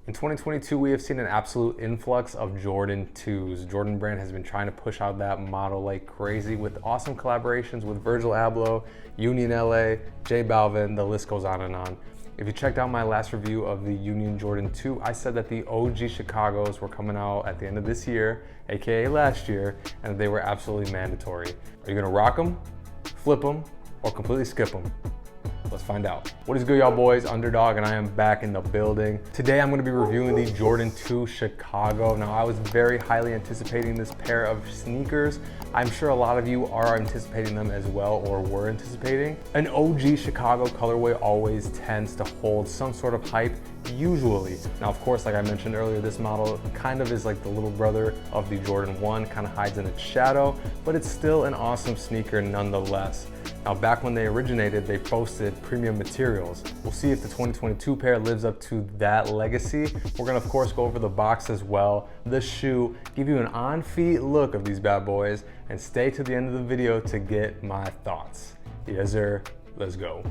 In 2022, we have seen an absolute influx of Jordan 2s. Jordan brand has been trying to push out that model like crazy with awesome collaborations with Virgil Abloh, Union LA, J Balvin, the list goes on and on. If you checked out my last review of the Union Jordan 2, I said that the OG Chicago's were coming out at the end of this year, AKA last year, and they were absolutely mandatory. Are you gonna rock them, flip them, or completely skip them? Let's find out. What is good, y'all boys? Underdog, and I am back in the building. Today I'm gonna be reviewing the Jordan 2 Chicago. Now, I was very highly anticipating this pair of sneakers. I'm sure a lot of you are anticipating them as well, or were anticipating. An OG Chicago colorway always tends to hold some sort of hype, usually. Now, of course, like I mentioned earlier, this model kind of is like the little brother of the Jordan 1, kind of hides in its shadow, but it's still an awesome sneaker nonetheless. Now, back when they originated, they boasted premium materials. We'll see if the 2022 pair lives up to that legacy. We're gonna, of course, go over the box as well, the shoe, give you an on-feet look of these bad boys, and stay to the end of the video to get my thoughts. Yes, sir, let's go.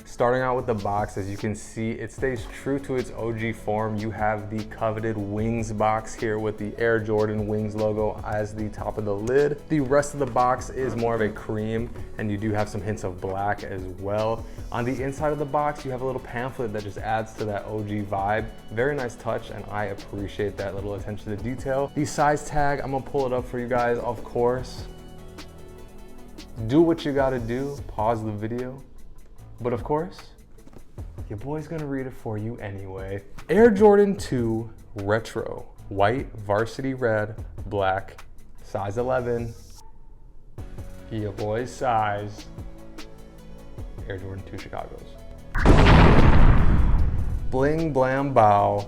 Starting out with the box, as you can see, it stays true to its OG form. You have the coveted wings box here with the Air Jordan wings logo as the top of the lid. The rest of the box is more of a cream, and you do have some hints of black as well. On the inside of the box, you have a little pamphlet that just adds to that OG vibe. Very nice touch, and I appreciate that little attention to detail. The size tag, I'm gonna pull it up for you guys, of course. Do what you gotta do, pause the video. But of course, your boy's gonna read it for you anyway. Air Jordan 2 Retro, white, varsity red, black, size 11. Your boy's size. Air Jordan 2 Chicago's. Bling blam bow.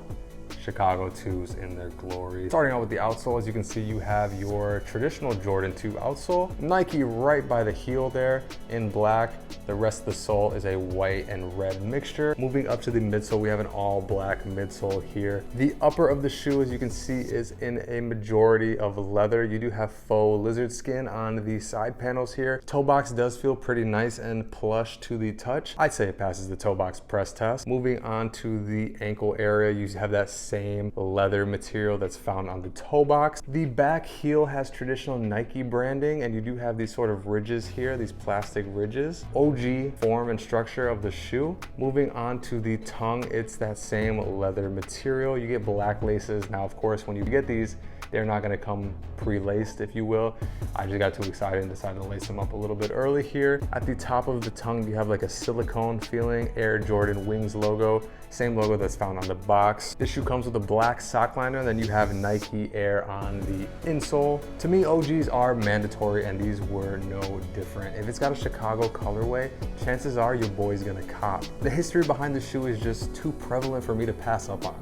Chicago 2s in their glory. Starting out with the outsole, as you can see, you have your traditional Jordan 2 outsole. Nike right by the heel there in black. The rest of the sole is a white and red mixture. Moving up to the midsole, we have an all black midsole here. The upper of the shoe, as you can see, is in a majority of leather. You do have faux lizard skin on the side panels here. Toe box does feel pretty nice and plush to the touch. I'd say it passes the toe box press test. Moving on to the ankle area, you have that same leather material that's found on the toe box. The back heel has traditional Nike branding, and you do have these sort of ridges here, these plastic ridges. OG form and structure of the shoe. Moving on to the tongue, it's that same leather material. You get black laces. Now, of course, when you get these, they're not gonna come pre-laced, if you will. I just got too excited and decided to lace them up a little bit early here. At the top of the tongue, you have like a silicone feeling Air Jordan wings logo. Same logo that's found on the box. This shoe comes with a black sock liner, and then you have Nike Air on the insole. To me, OGs are mandatory, and these were no different. If it's got a Chicago colorway, chances are your boy's gonna cop. The history behind the shoe is just too prevalent for me to pass up on.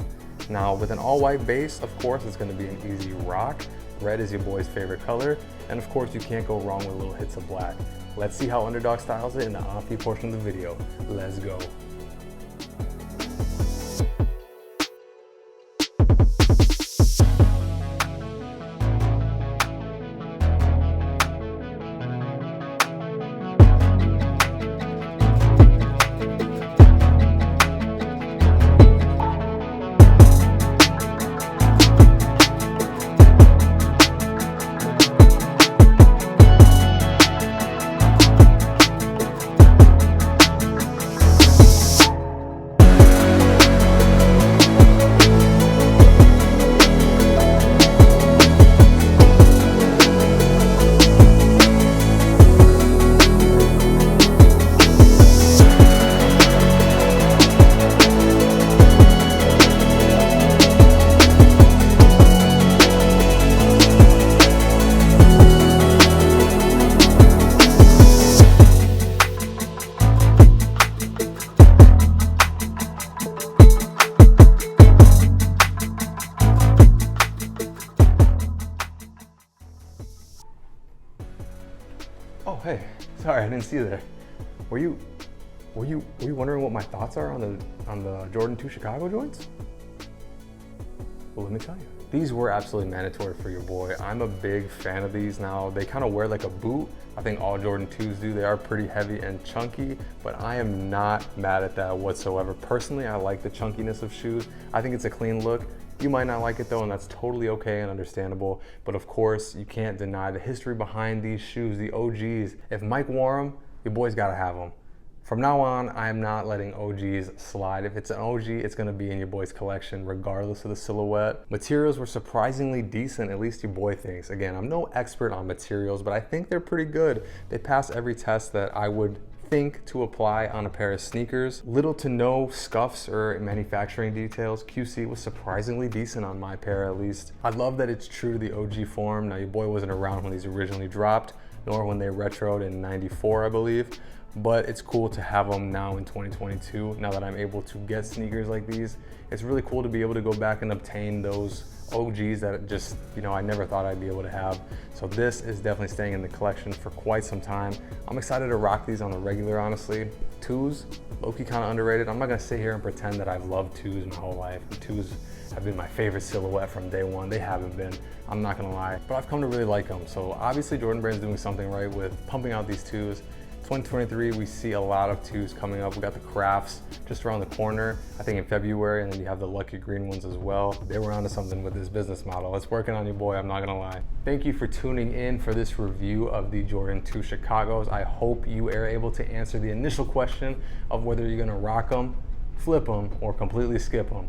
Now, with an all-white base, of course, it's gonna be an easy rock. Red is your boy's favorite color. And of course, you can't go wrong with little hits of black. Let's see how Underdog styles it in the on-feet portion of the video. Let's go. Oh, hey, sorry, I didn't see you there. Were you wondering what my thoughts are on the Jordan 2 Chicago joints? Well, let me tell you. these were absolutely mandatory for your boy. I'm a big fan of these now. They kind of wear like a boot. I think all Jordan 2s do. They are pretty heavy and chunky, but I am not mad at that whatsoever. Personally, I like the chunkiness of shoes. I think it's a clean look. You might not like it though, and that's totally okay and understandable. But of course, you can't deny the history behind these shoes, the OGs. If Mike wore them, your boy's gotta have them. From now on, I am not letting OGs slide. If it's an OG, it's gonna be in your boy's collection, regardless of the silhouette. Materials were surprisingly decent, at least your boy thinks. Again, I'm no expert on materials, but I think they're pretty good. They pass every test that I would think to apply on a pair of sneakers. Little to no scuffs or manufacturing details. QC was surprisingly decent on my pair, at least. I love that it's true to the OG form. Now, your boy wasn't around when these originally dropped, nor when they retroed in '94, I believe. But it's cool to have them now in 2022. Now that I'm able to get sneakers like these, it's really cool to be able to go back and obtain those OGs that just, you know, I never thought I'd be able to have. So this is definitely staying in the collection for quite some time. I'm excited to rock these on the regular, honestly. 2s, low-key kind of underrated. I'm not gonna sit here and pretend that I've loved 2s my whole life. 2s have been my favorite silhouette from day one. They haven't been, I'm not gonna lie. But I've come to really like them. So obviously Jordan Brand's doing something right with pumping out these 2s. 2023, we see a lot of 2s coming up. We got the Crafts just around the corner, I think in February, and then you have the Lucky Green ones as well. They were onto something with this business model. It's working on your boy, I'm not gonna lie. Thank you for tuning in for this review of the Jordan 2 Chicagos. I hope you are able to answer the initial question of whether you're gonna rock them, flip them, or completely skip them.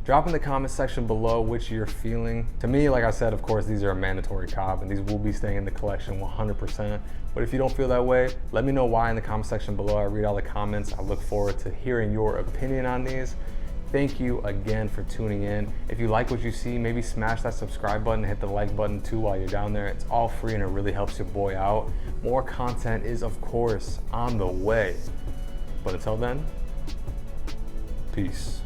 Drop in the comment section below which you're feeling. To me, like I said, of course, these are a mandatory cop and these will be staying in the collection 100%. But if you don't feel that way, let me know why in the comment section below. I read all the comments. I look forward to hearing your opinion on these. Thank you again for tuning in. If you like what you see, maybe smash that subscribe button, hit the like button too while you're down there. It's all free and it really helps your boy out. More content is, of course, on the way. But until then, peace.